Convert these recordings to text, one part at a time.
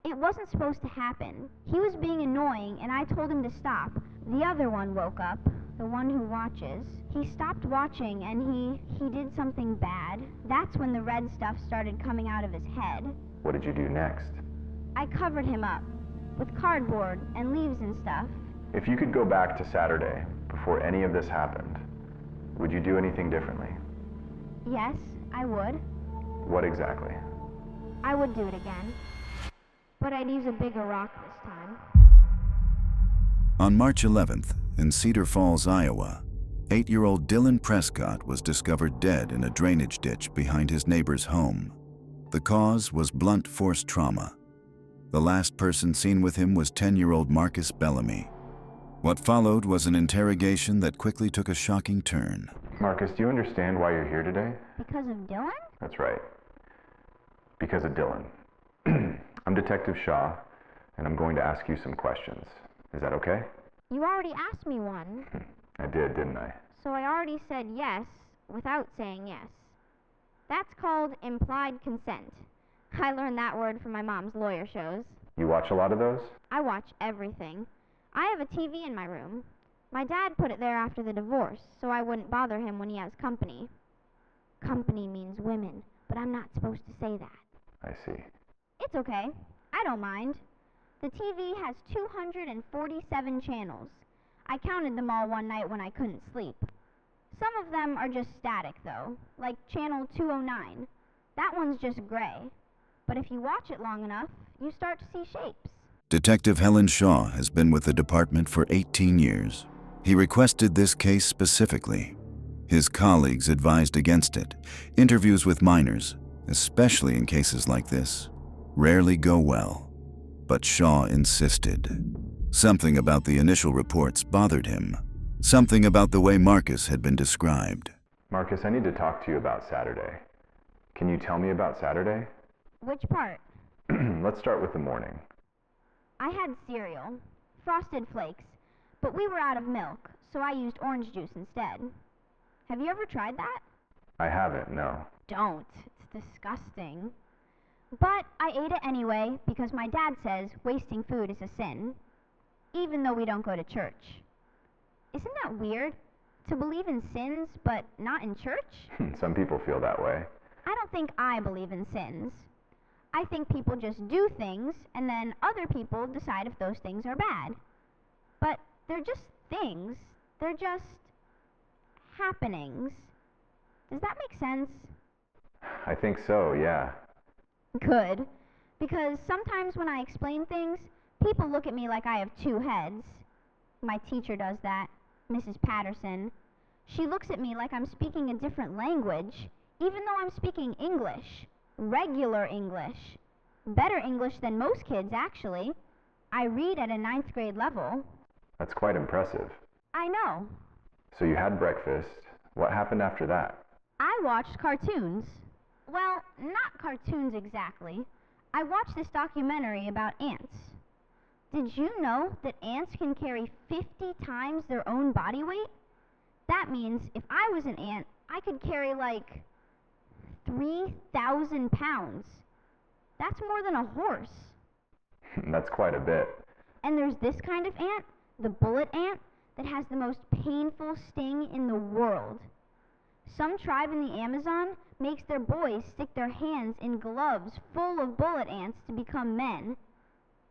It wasn't supposed to happen. He was being annoying, and I told him to stop. The other one woke up, the one who watches. He stopped watching, and he did something bad. That's when the red stuff started coming out of his head. What did you do next? I covered him up with cardboard and leaves and stuff. If you could go back to Saturday before any of this happened, would you do anything differently? Yes, I would. What exactly? I would do it again. But I'd use a bigger rock this time. On March 11th, in Cedar Falls, Iowa, 8-year-old Dylan Prescott was discovered dead in a drainage ditch behind his neighbor's home. The cause was blunt force trauma. The last person seen with him was 10-year-old Marcus Bellamy. What followed was an interrogation that quickly took a shocking turn. Marcus, do you understand why you're here today? Because of Dylan? That's right. Because of Dylan. I'm Detective Shaw, and I'm going to ask you some questions. Is that okay? You already asked me one. I did, didn't I? So I already said yes without saying yes. That's called implied consent. I learned that word from my mom's lawyer shows. You watch a lot of those? I watch everything. I have a TV in my room. My dad put it there after the divorce, so I wouldn't bother him when he has company. Company means women, but I'm not supposed to say that. I see. It's okay. I don't mind. The TV has 247 channels. I counted them all one night when I couldn't sleep. Some of them are just static, though, like channel 209. That one's just gray. But if you watch it long enough, you start to see shapes. Detective Helen Shaw has been with the department for 18 years. He requested this case specifically. His colleagues advised against it. Interviews with minors, especially in cases like this, rarely go well. But Shaw insisted. Something about the initial reports bothered him. Something about the way Marcus had been described. Marcus, I need to talk to you about Saturday. Can you tell me about Saturday? Which part? Let's start with the morning. I had cereal, Frosted Flakes, but we were out of milk, so I used orange juice instead. Have you ever tried that? I haven't, no. Don't. It's disgusting. But I ate it anyway because my dad says wasting food is a sin, even though we don't go to church. Isn't that weird? To believe in sins, but not in church? Some people feel that way. I don't think I believe in sins. I think people just do things, and then other people decide if those things are bad. But they're just things. They're just happenings. Does that make sense? I think so, yeah. Good. Because sometimes when I explain things, people look at me like I have two heads. My teacher does that, Mrs. Patterson. She looks at me like I'm speaking a different language, even though I'm speaking English. Regular English. Better English than most kids, actually. I read at a 9th grade level. That's quite impressive. I know. So you had breakfast. What happened after that? I watched cartoons. Well, not cartoons exactly. I watched this documentary about ants. Did you know that ants can carry 50 times their own body weight? That means if I was an ant, I could carry like 3,000 pounds. That's more than a horse. That's quite a bit. And there's this kind of ant, the bullet ant, that has the most painful sting in the world. Some tribe in the Amazon makes their boys stick their hands in gloves full of bullet ants to become men.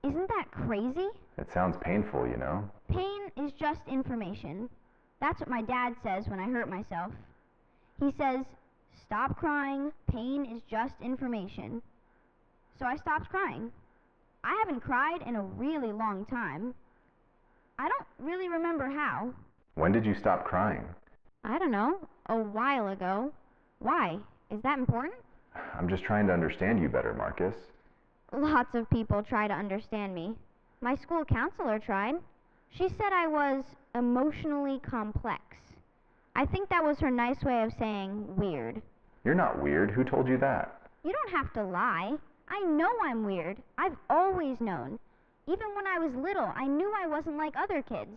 Isn't that crazy? It sounds painful, you know. Pain is just information. That's what my dad says when I hurt myself. He says, stop crying, pain is just information. So I stopped crying. I haven't cried in a really long time. I don't really remember how. When did you stop crying? I don't know, a while ago. Why? Is that important? I'm just trying to understand you better, Marcus. Lots of people try to understand me. My school counselor tried. She said I was emotionally complex. I think that was her nice way of saying weird. You're not weird. Who told you that? You don't have to lie. I know I'm weird. I've always known. Even when I was little, I knew I wasn't like other kids.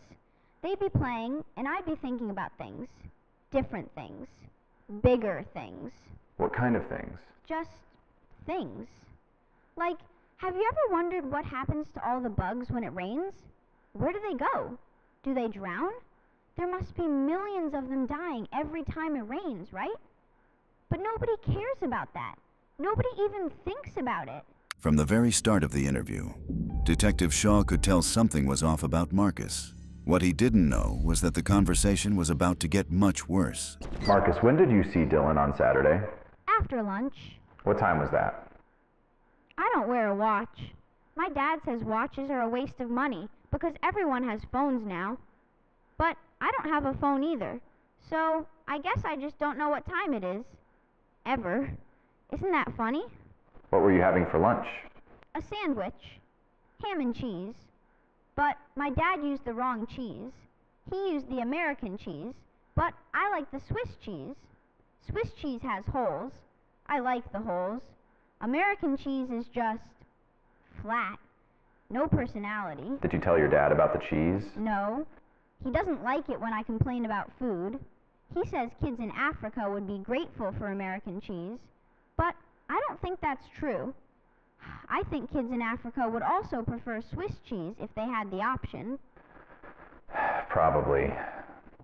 They'd be playing, and I'd be thinking about things. Different things. Bigger things. What kind of things? Just things. Like, Have you ever wondered what happens to all the bugs when it rains? Where do they go? Do they drown? There must be millions of them dying every time it rains, right? But nobody cares about that. Nobody even thinks about it. From the very start of the interview, Detective Shaw could tell something was off about Marcus. What he didn't know was that the conversation was about to get much worse. Marcus, when did you see Dylan on Saturday? After lunch. What time was that? I don't wear a watch. My dad says watches are a waste of money because everyone has phones now. But I don't have a phone either, so I guess I just don't know what time it is. Ever. Isn't that funny? What were you having for lunch? A sandwich. Ham and cheese. But my dad used the wrong cheese. He used the American cheese, but I like the Swiss cheese. Swiss cheese has holes. I like the holes. American cheese is just flat. No personality. Did you tell your dad about the cheese? No. He doesn't like it when I complain about food. He says kids in Africa would be grateful for American cheese, but I don't think that's true. I think kids in Africa would also prefer Swiss cheese if they had the option. Probably.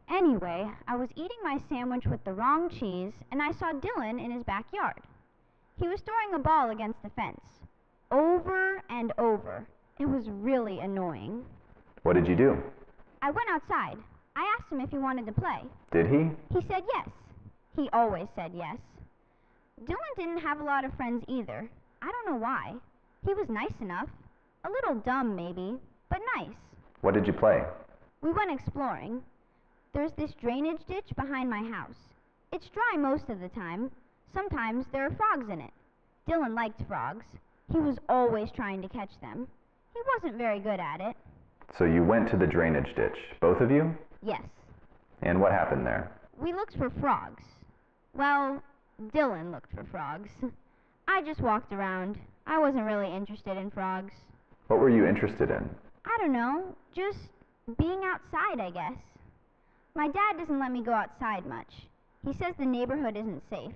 Anyway, I was eating my sandwich with the wrong cheese, and I saw Dylan in his backyard. He was throwing a ball against the fence. Over and over. It was really annoying. What did you do? I went outside. I asked him if he wanted to play. Did he? He said yes. He always said yes. Dylan didn't have a lot of friends either. I don't know why. He was nice enough. A little dumb, maybe, but nice. What did you play? We went exploring. There's this drainage ditch behind my house. It's dry most of the time. Sometimes there are frogs in it. Dylan liked frogs. He was always trying to catch them. He wasn't very good at it. So you went to the drainage ditch, both of you? Yes. And what happened there? We looked for frogs. Well, Dylan looked for frogs. I just walked around. I wasn't really interested in frogs. What were you interested in? I don't know. Just being outside, I guess. My dad doesn't let me go outside much. He says the neighborhood isn't safe.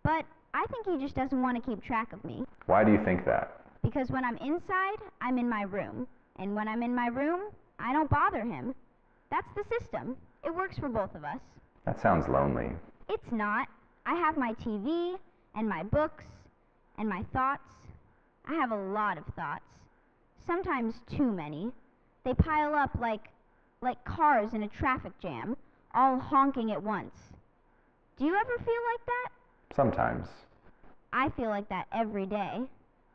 But I think he just doesn't want to keep track of me. Why do you think that? Because when I'm inside, I'm in my room. And when I'm in my room, I don't bother him. That's the system. It works for both of us. That sounds lonely. It's not. I have my TV, and my books, and my thoughts. I have a lot of thoughts. Sometimes too many. They pile up like cars in a traffic jam, all honking at once. Do you ever feel like that? Sometimes. I feel like that every day.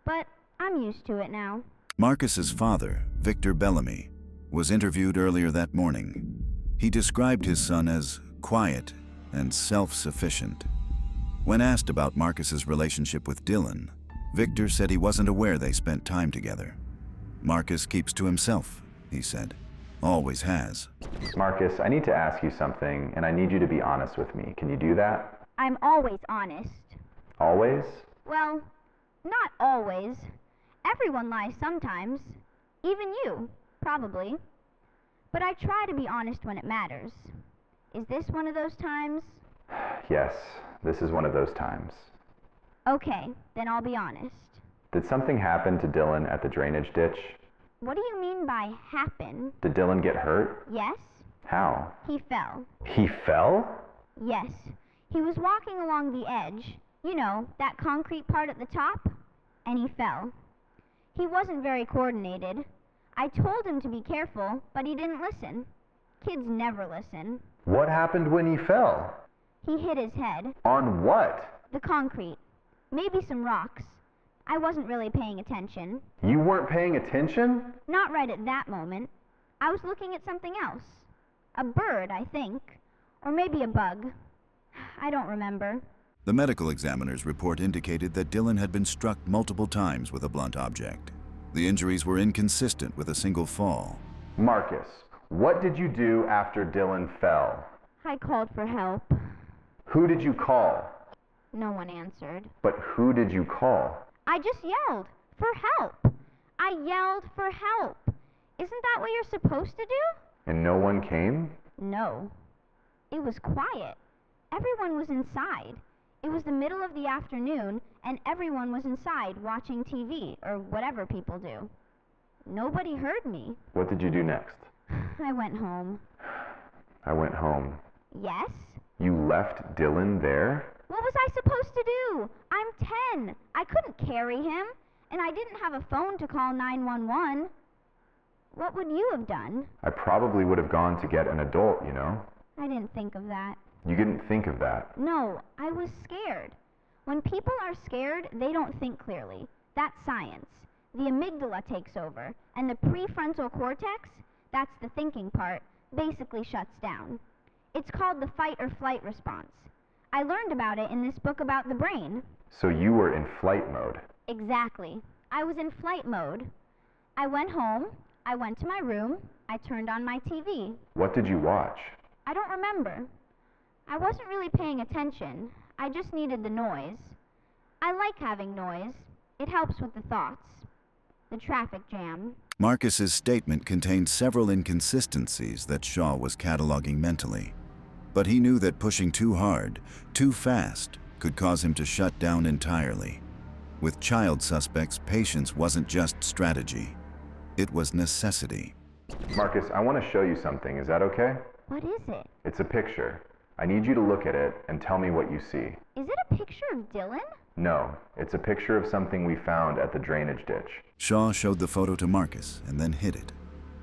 But I'm used to it now. Marcus's father, Victor Bellamy, was interviewed earlier that morning. He described his son as quiet and self-sufficient. When asked about Marcus's relationship with Dylan, Victor said he wasn't aware they spent time together. Marcus keeps to himself, he said. Always has. Marcus, I need to ask you something, and I need you to be honest with me. Can you do that? I'm always honest. Always? Well, not always. Everyone lies sometimes. Even you, probably. But I try to be honest when it matters. Is this one of those times? Yes, this is one of those times. Okay, then I'll be honest. Did something happen to Dylan at the drainage ditch? What do you mean by happen? Did Dylan get hurt? Yes. How? He fell. He fell? Yes. He was walking along the edge, you know, that concrete part at the top, and he fell. He wasn't very coordinated. I told him to be careful, but he didn't listen. Kids never listen. What happened when he fell? He hit his head. On what? The concrete. Maybe some rocks. I wasn't really paying attention. You weren't paying attention? Not right at that moment. I was looking at something else. A bird, I think. Or maybe a bug. I don't remember. The medical examiner's report indicated that Dylan had been struck multiple times with a blunt object. The injuries were inconsistent with a single fall. Marcus, what did you do after Dylan fell? I called for help. Who did you call? No one answered. But who did you call? I just yelled for help. I yelled for help. Isn't that what you're supposed to do? And no one came? No. It was quiet. Everyone was inside. It was the middle of the afternoon, and everyone was inside watching TV, or whatever people do. Nobody heard me. What did you do next? I went home. I went home. Yes? You left Dylan there? What was I supposed to do? I'm 10. I couldn't carry him, and I didn't have a phone to call 911. What would you have done? I probably would have gone to get an adult, you know? I didn't think of that. You didn't think of that. No, I was scared. When people are scared, they don't think clearly. That's science. The amygdala takes over, and the prefrontal cortex, that's the thinking part, basically shuts down. It's called the fight or flight response. I learned about it in this book about the brain. So you were in flight mode. Exactly. I was in flight mode. I went home, I went to my room, I turned on my TV. What did you watch? I don't remember. I wasn't really paying attention. I just needed the noise. I like having noise. It helps with the thoughts. The traffic jam. Marcus's statement contained several inconsistencies that Shaw was cataloging mentally. But he knew that pushing too hard, too fast, could cause him to shut down entirely. With child suspects, patience wasn't just strategy. It was necessity. Marcus, I want to show you something. Is that okay? What is it? It's a picture. I need you to look at it and tell me what you see. Is it a picture of Dylan? No, it's a picture of something we found at the drainage ditch. Shaw showed the photo to Marcus and then hid it.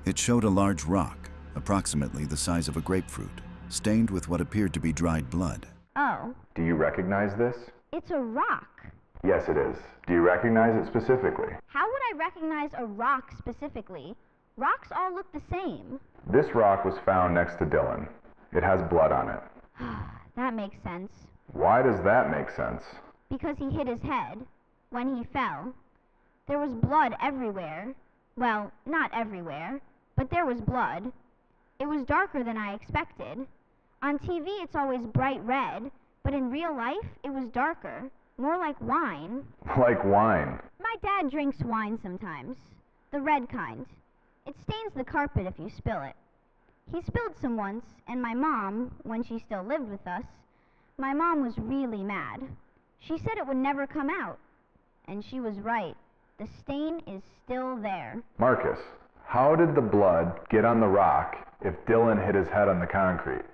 It showed a large rock, approximately the size of a grapefruit, stained with what appeared to be dried blood. Oh. Do you recognize this? It's a rock. Yes, it is. Do you recognize it specifically? How would I recognize a rock specifically? Rocks all look the same. This rock was found next to Dylan. It has blood on it. That makes sense. Why does that make sense? Because he hit his head when he fell. There was blood everywhere. Well, not everywhere, but there was blood. It was darker than I expected. On TV it's always bright red, but in real life it was darker, more like wine. Like wine. My dad drinks wine sometimes, the red kind. It stains the carpet if you spill it. He spilled some once, and my mom, when she still lived with us, my mom was really mad. She said it would never come out. And she was right. The stain is still there. Marcus, how did the blood get on the rock if Dylan hit his head on the concrete?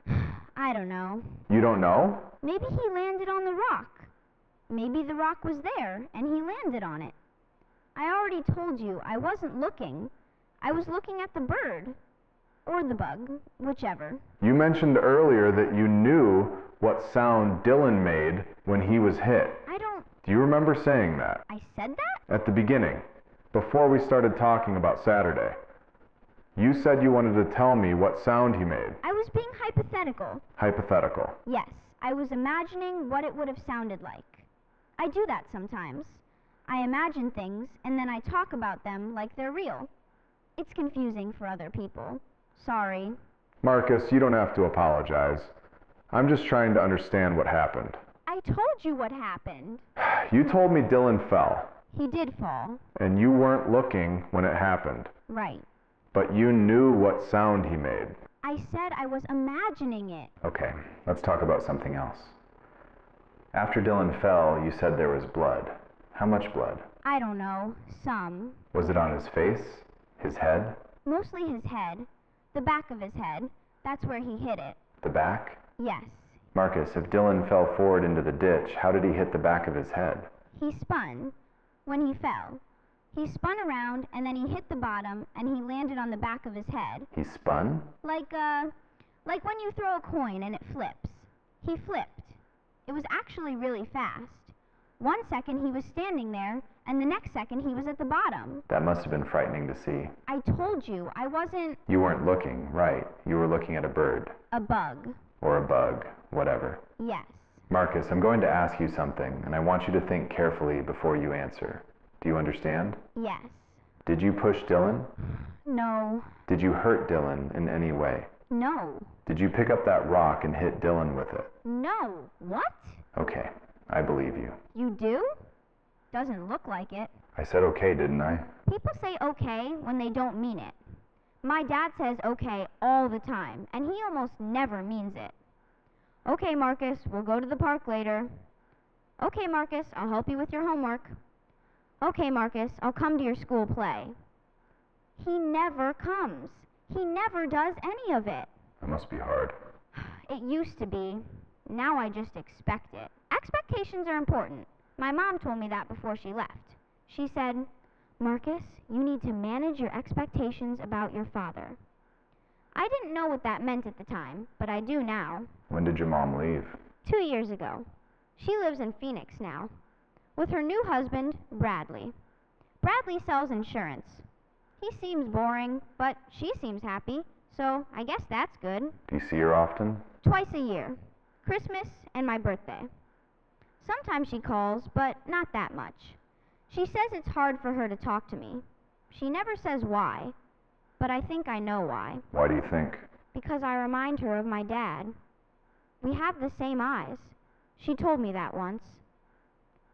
I don't know. You don't know? Maybe he landed on the rock. Maybe the rock was there, and he landed on it. I already told you I wasn't looking. I was looking at the bird. Or the bug, whichever. You mentioned earlier that you knew what sound Dylan made when he was hit. I don't... Do you remember saying that? I said that? At the beginning, before we started talking about Saturday. You said you wanted to tell me what sound he made. I was being hypothetical. Hypothetical. Yes, I was imagining what it would have sounded like. I do that sometimes. I imagine things, and then I talk about them like they're real. It's confusing for other people. Sorry. Marcus, you don't have to apologize. I'm just trying to understand what happened. I told you what happened. You told me Dylan fell. He did fall. And you weren't looking when it happened. Right. But you knew what sound he made. I said I was imagining it. Okay, let's talk about something else. After Dylan fell, you said there was blood. How much blood? I don't know. Some. Was it on his face? His head? Mostly his head. The back of his head. That's where he hit it. The back? Yes. Marcus, if Dylan fell forward into the ditch, how did he hit the back of his head? He spun when he fell. He spun around, and then he hit the bottom, and he landed on the back of his head. He spun? Like when you throw a coin and it flips. He flipped. It was actually really fast. 1 second he was standing there, and the next second he was at the bottom. That must have been frightening to see. I told you, I wasn't... You weren't looking, right. You were looking at a bird. A bug. Or a bug, whatever. Yes. Marcus, I'm going to ask you something, and I want you to think carefully before you answer. Do you understand? Yes. Did you push Dylan? No. Did you hurt Dylan in any way? No. Did you pick up that rock and hit Dylan with it? No. What? Okay, I believe you. You do? Doesn't look like it. I said okay, didn't I? People say okay when they don't mean it. My dad says okay all the time, and he almost never means it. Okay, Marcus, we'll go to the park later. Okay, Marcus, I'll help you with your homework. Okay, Marcus, I'll come to your school play. He never comes. He never does any of it. That must be hard. It used to be. Now I just expect it. Expectations are important. My mom told me that before she left. She said, Marcus, you need to manage your expectations about your father. I didn't know what that meant at the time, but I do now. When did your mom leave? 2 years ago. She lives in Phoenix now, with her new husband, Bradley. Bradley sells insurance. He seems boring, but she seems happy, so I guess that's good. Do you see her often? Twice a year. Christmas and my birthday. Sometimes she calls, but not that much. She says it's hard for her to talk to me. She never says why, but I think I know why. Why do you think? Because I remind her of my dad. We have the same eyes. She told me that once.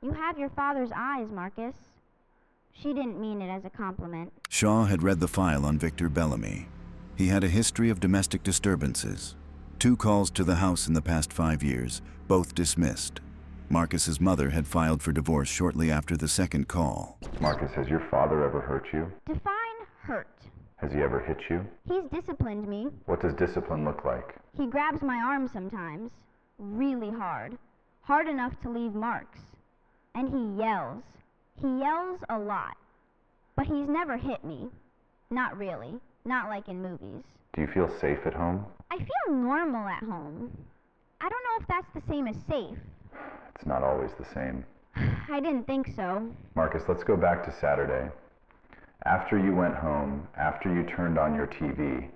You have your father's eyes, Marcus. She didn't mean it as a compliment. Shaw had read the file on Victor Bellamy. He had a history of domestic disturbances. 2 calls to the house in the past 5 years, both dismissed. Marcus's mother had filed for divorce shortly after the second call. Marcus, has your father ever hurt you? Define hurt. Has he ever hit you? He's disciplined me. What does discipline look like? He grabs my arm sometimes, really hard. Hard enough to leave marks. And he yells. He yells a lot. But he's never hit me. Not really. Not like in movies. Do you feel safe at home? I feel normal at home. I don't know if that's the same as safe. It's not always the same. I didn't think so. Marcus, let's go back to Saturday. After you went home, after you turned on your TV,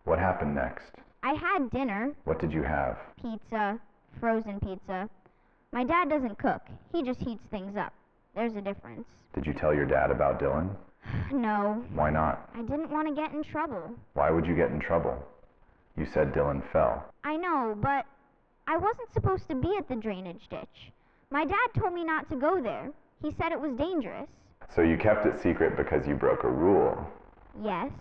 what happened next? I had dinner. What did you have? Pizza. Frozen pizza. My dad doesn't cook. He just heats things up. There's a difference. Did you tell your dad about Dylan? No. Why not? I didn't want to get in trouble. Why would you get in trouble? You said Dylan fell. I know, but I wasn't supposed to be at the drainage ditch. My dad told me not to go there. He said it was dangerous. So you kept it secret because you broke a rule, Yes.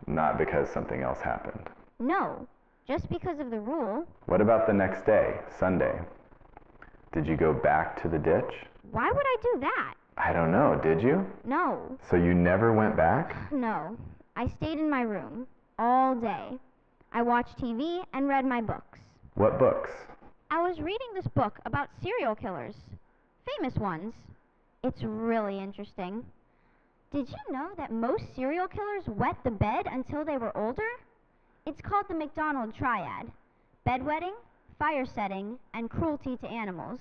not because something else happened. No. Just because of the rule. What about the next day, Sunday? Did you go back to the ditch? Why would I do that? I don't know, did you? No. So you never went back? No. I stayed in my room all day. I watched TV and read my books. What books? I was reading this book about serial killers. Famous ones. It's really interesting. Did you know that most serial killers wet the bed until they were older? It's called the McDonald Triad. Bedwetting, fire setting, and cruelty to animals.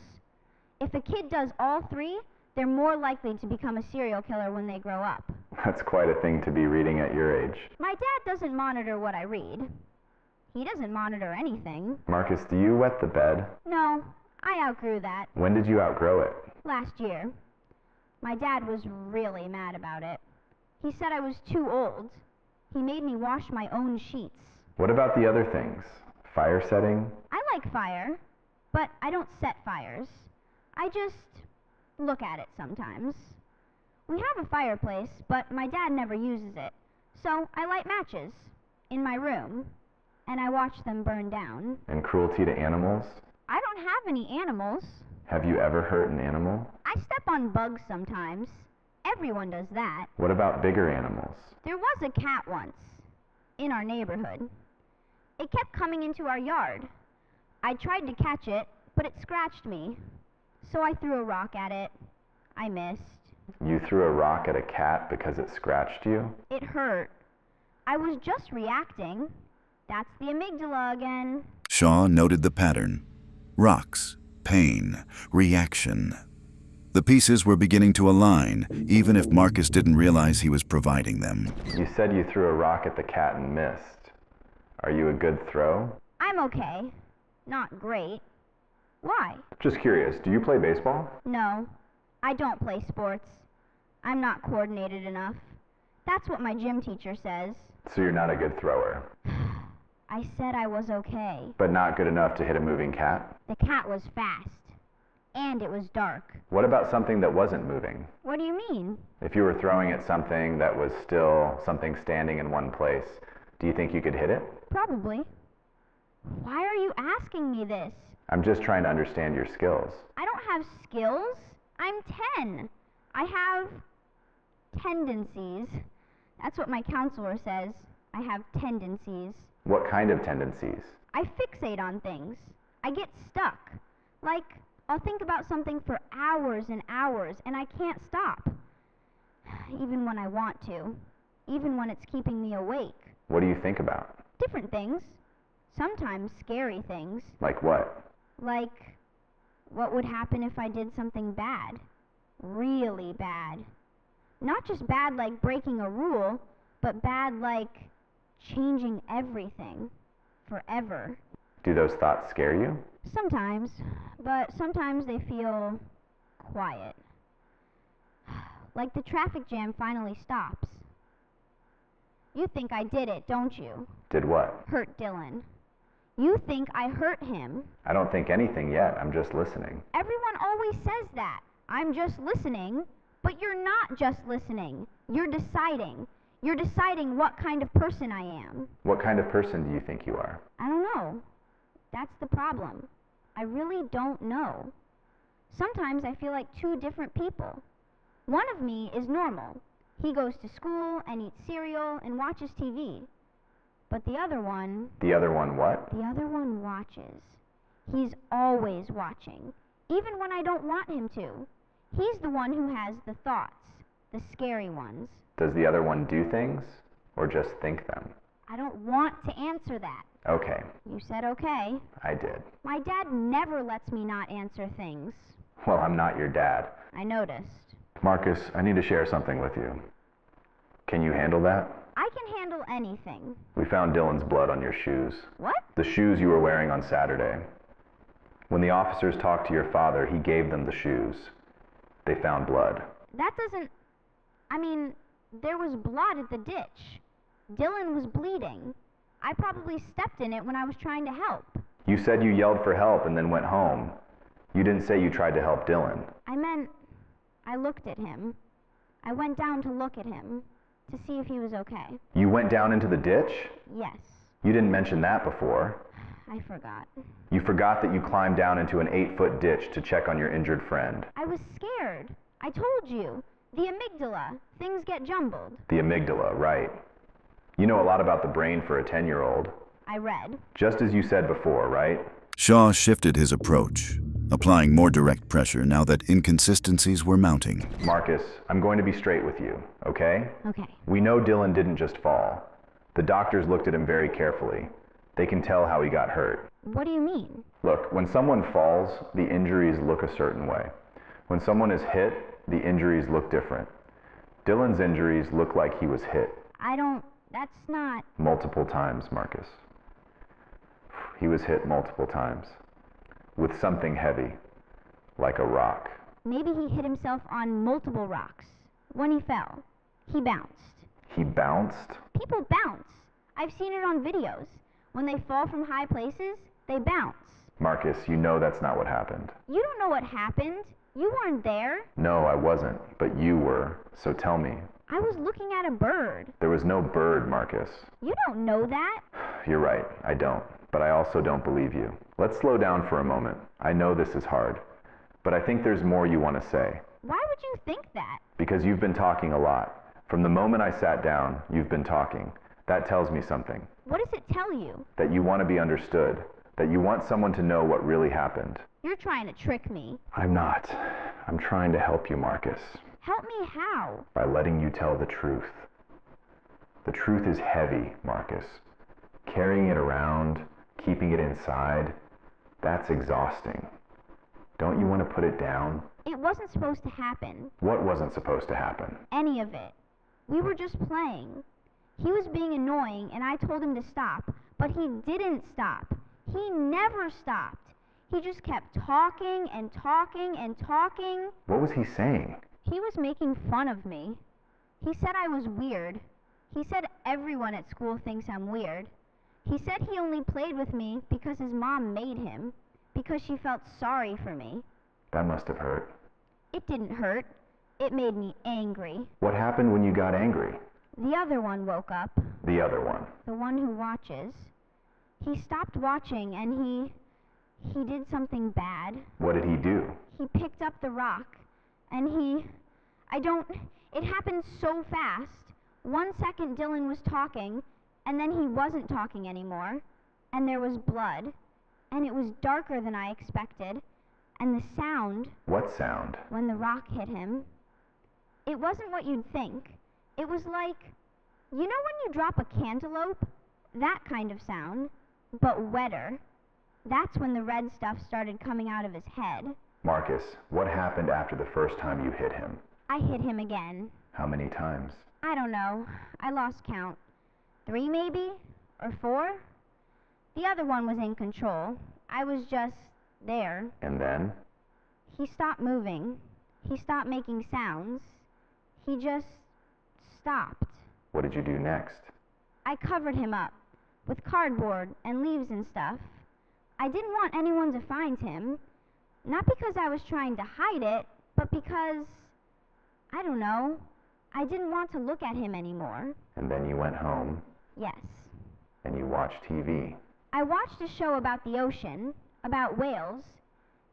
If a kid does all 3, they're more likely to become a serial killer when they grow up. That's quite a thing to be reading at your age. My dad doesn't monitor what I read. He doesn't monitor anything. Marcus, do you wet the bed? No, I outgrew that When did you outgrow it? last year. My dad was really mad about it. He said I was too old. He made me wash my own sheets. What about the other things? Fire setting? I like fire, but I don't set fires. I just look at it sometimes. We have a fireplace, but my dad never uses it. So I light matches in my room, and I watch them burn down. And cruelty to animals? I don't have any animals. Have you ever hurt an animal? I step on bugs sometimes. Everyone does that. What about bigger animals? There was a cat once, in our neighborhood. It kept coming into our yard. I tried to catch it, but it scratched me. So I threw a rock at it. I missed. You threw a rock at a cat because it scratched you? It hurt. I was just reacting. That's the amygdala again. Shaw noted the pattern. Rocks, pain, reaction. The pieces were beginning to align, even if Marcus didn't realize he was providing them. You said you threw a rock at the cat and missed. Are you a good throw? I'm okay. Not great. Why? Just curious, do you play baseball? No, I don't play sports. I'm not coordinated enough. That's what my gym teacher says. So you're not a good thrower, I said I was okay. but not good enough to hit a moving cat? The cat was fast. And it was dark. What about something that wasn't moving? What do you mean? If you were throwing at something that was still something standing in one place, do you think you could hit it? Probably. Why are you asking me this? I'm just trying to understand your skills. I don't have skills. I'm 10. I have tendencies. That's what my counselor says. I have tendencies. What kind of tendencies? I fixate on things. I get stuck. Like, I'll think about something for hours and hours, and I can't stop. Even when I want to. Even when it's keeping me awake. What do you think about? Different things. Sometimes scary things. Like what? Like, what would happen if I did something bad? Really bad. Not just bad like breaking a rule, but bad like changing everything. Forever. Do those thoughts scare you? Sometimes, but sometimes they feel quiet. Like the traffic jam finally stops. You think I did it, don't you? Did what? Hurt Dylan. You think I hurt him. I don't think anything yet. I'm just listening. Everyone always says that. I'm just listening. But you're not just listening. You're deciding. You're deciding what kind of person I am. What kind of person do you think you are? I don't know. That's the problem. I really don't know. Sometimes I feel like two different people. One of me is normal. He goes to school and eats cereal and watches TV. But the other one... The other one what? The other one watches. He's always watching, even when I don't want him to. He's the one who has the thoughts, the scary ones. Does the other one do things, or just think them? I don't want to answer that. Okay. You said okay. I did. My dad never lets me not answer things. Well, I'm not your dad. I noticed. Marcus, I need to share something with you. Can you handle that? I can handle anything. We found Dylan's blood on your shoes. What? The shoes you were wearing on Saturday. When the officers talked to your father, he gave them the shoes. They found blood. That doesn't... I mean, there was blood at the ditch. Dylan was bleeding. I probably stepped in it when I was trying to help. You said you yelled for help and then went home. You didn't say you tried to help Dylan. I meant I looked at him. I went down to look at him to see if he was okay. You went down into the ditch? Yes. You didn't mention that before. I forgot. You forgot that you climbed down into an 8-foot ditch to check on your injured friend. I was scared. I told you. The amygdala. Things get jumbled. The amygdala, right. You know a lot about the brain for a 10-year-old. I read. Just as you said before, right? Shaw shifted his approach, applying more direct pressure now that inconsistencies were mounting. Marcus, I'm going to be straight with you, okay? Okay. We know Dylan didn't just fall. The doctors looked at him very carefully. They can tell how he got hurt. What do you mean? Look, when someone falls, the injuries look a certain way. When someone is hit, the injuries look different. Dylan's injuries look like he was hit. That's not... Multiple times, Marcus. He was hit multiple times. With something heavy, like a rock. Maybe he hit himself on multiple rocks. When he fell, he bounced. He bounced? People bounce. I've seen it on videos. When they fall from high places, they bounce. Marcus, you know that's not what happened. You don't know what happened. You weren't there. No, I wasn't, but you were. So tell me. I was looking at a bird. There was no bird, Marcus. You don't know that. You're right, I don't. But I also don't believe you. Let's slow down for a moment. I know this is hard, but I think there's more you want to say. Why would you think that? Because you've been talking a lot. From the moment I sat down, you've been talking. That tells me something. What does it tell you? That you want to be understood. That you want someone to know what really happened. You're trying to trick me. I'm not. I'm trying to help you, Marcus. Help me how? By letting you tell the truth. The truth is heavy, Marcus. Carrying it around, keeping it inside, that's exhausting. Don't you want to put it down? It wasn't supposed to happen. What wasn't supposed to happen? Any of it. We were just playing. He was being annoying and I told him to stop, but he didn't stop. He never stopped. He just kept talking and talking and talking. What was he saying? He was making fun of me. He said I was weird. He said everyone at school thinks I'm weird. He said he only played with me because his mom made him, because she felt sorry for me. That must have hurt. It didn't hurt. It made me angry. What happened when you got angry? The other one woke up. The other one. The one who watches. He stopped watching and He did something bad. What did he do? He picked up the rock, and it happened so fast. 1 second Dylan was talking, and then he wasn't talking anymore, and there was blood, and it was darker than I expected, and the sound... What sound? When the rock hit him, it wasn't what you'd think. It was like, you know when you drop a cantaloupe? That kind of sound, but wetter. That's when the red stuff started coming out of his head. Marcus, what happened after the first time you hit him? I hit him again. How many times? I don't know. I lost count. 3 maybe? Or 4? The other one was in control. I was just there. And then? He stopped moving. He stopped making sounds. He just stopped. What did you do next? I covered him up with cardboard and leaves and stuff. I didn't want anyone to find him. Not because I was trying to hide it, but because, I don't know, I didn't want to look at him anymore. And then you went home? Yes. And you watched TV? I watched a show about the ocean, about whales.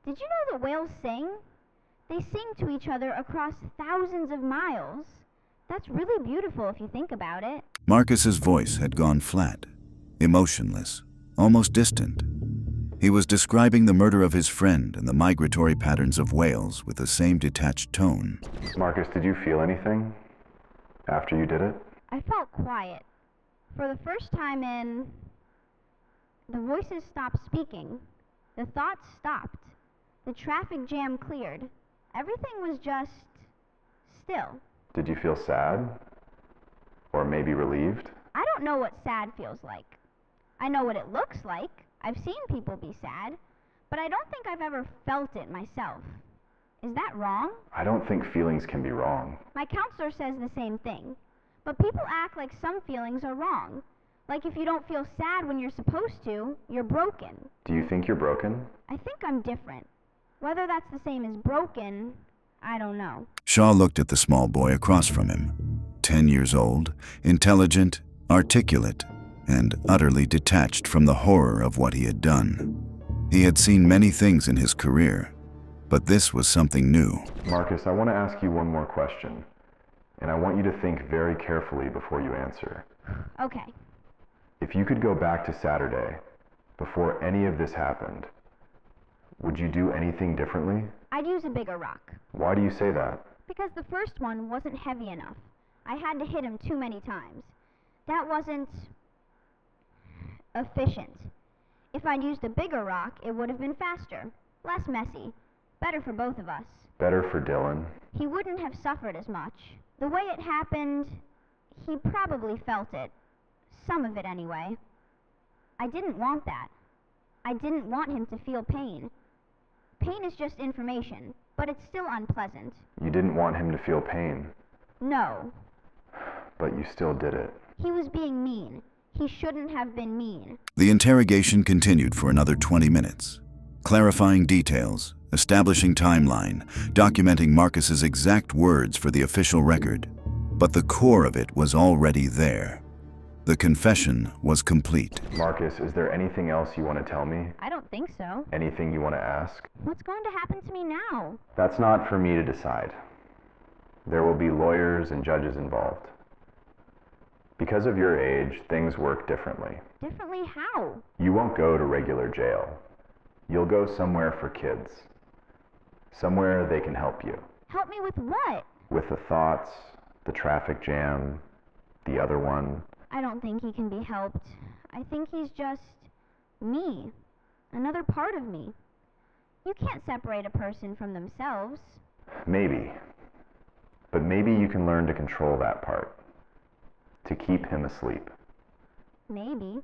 Did you know that whales sing? They sing to each other across thousands of miles. That's really beautiful if you think about it. Marcus's voice had gone flat, emotionless, almost distant. He was describing the murder of his friend and the migratory patterns of whales with the same detached tone. Marcus, did you feel anything after you did it? I felt quiet. For the first time the voices stopped speaking. The thoughts stopped. The traffic jam cleared. Everything was just still. Did you feel sad? Or maybe relieved? I don't know what sad feels like. I know what it looks like. I've seen people be sad, but I don't think I've ever felt it myself. Is that wrong? I don't think feelings can be wrong. My counselor says the same thing, but people act like some feelings are wrong. Like if you don't feel sad when you're supposed to, you're broken. Do you think you're broken? I think I'm different. Whether that's the same as broken, I don't know. Shaw looked at the small boy across from him, 10 years old, intelligent, articulate, and utterly detached from the horror of what he had done. He had seen many things in his career, but this was something new. Marcus, I want to ask you one more question, and I want you to think very carefully before you answer. Okay. If you could go back to Saturday, before any of this happened, would you do anything differently? I'd use a bigger rock. Why do you say that? Because the first one wasn't heavy enough. I had to hit him too many times. That wasn't efficient. If I'd used a bigger rock, it would have been faster, less messy, better for both of us. Better for Dylan. He wouldn't have suffered as much. The way it happened, he probably felt it. Some of it anyway. I didn't want that. I didn't want him to feel pain. Pain is just information, but it's still unpleasant. You didn't want him to feel pain. No. But you still did it. He was being mean. He shouldn't have been mean. The interrogation continued for another 20 minutes, clarifying details, establishing timeline, documenting Marcus's exact words for the official record. But the core of it was already there. The confession was complete. Marcus, is there anything else you want to tell me? I don't think so. Anything you want to ask? What's going to happen to me now? That's not for me to decide. There will be lawyers and judges involved. Because of your age, things work differently. Differently how? You won't go to regular jail. You'll go somewhere for kids. Somewhere they can help you. Help me with what? With the thoughts, the traffic jam, the other one. I don't think he can be helped. I think he's just me. Another part of me. You can't separate a person from themselves. Maybe. But maybe you can learn to control that part. To keep him asleep. Maybe.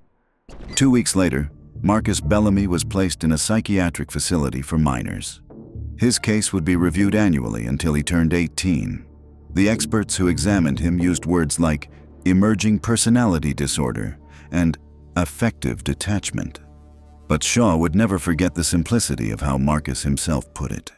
2 weeks later, Marcus Bellamy was placed in a psychiatric facility for minors. His case would be reviewed annually until he turned 18. The experts who examined him used words like emerging personality disorder and affective detachment. But Shaw would never forget the simplicity of how Marcus himself put it.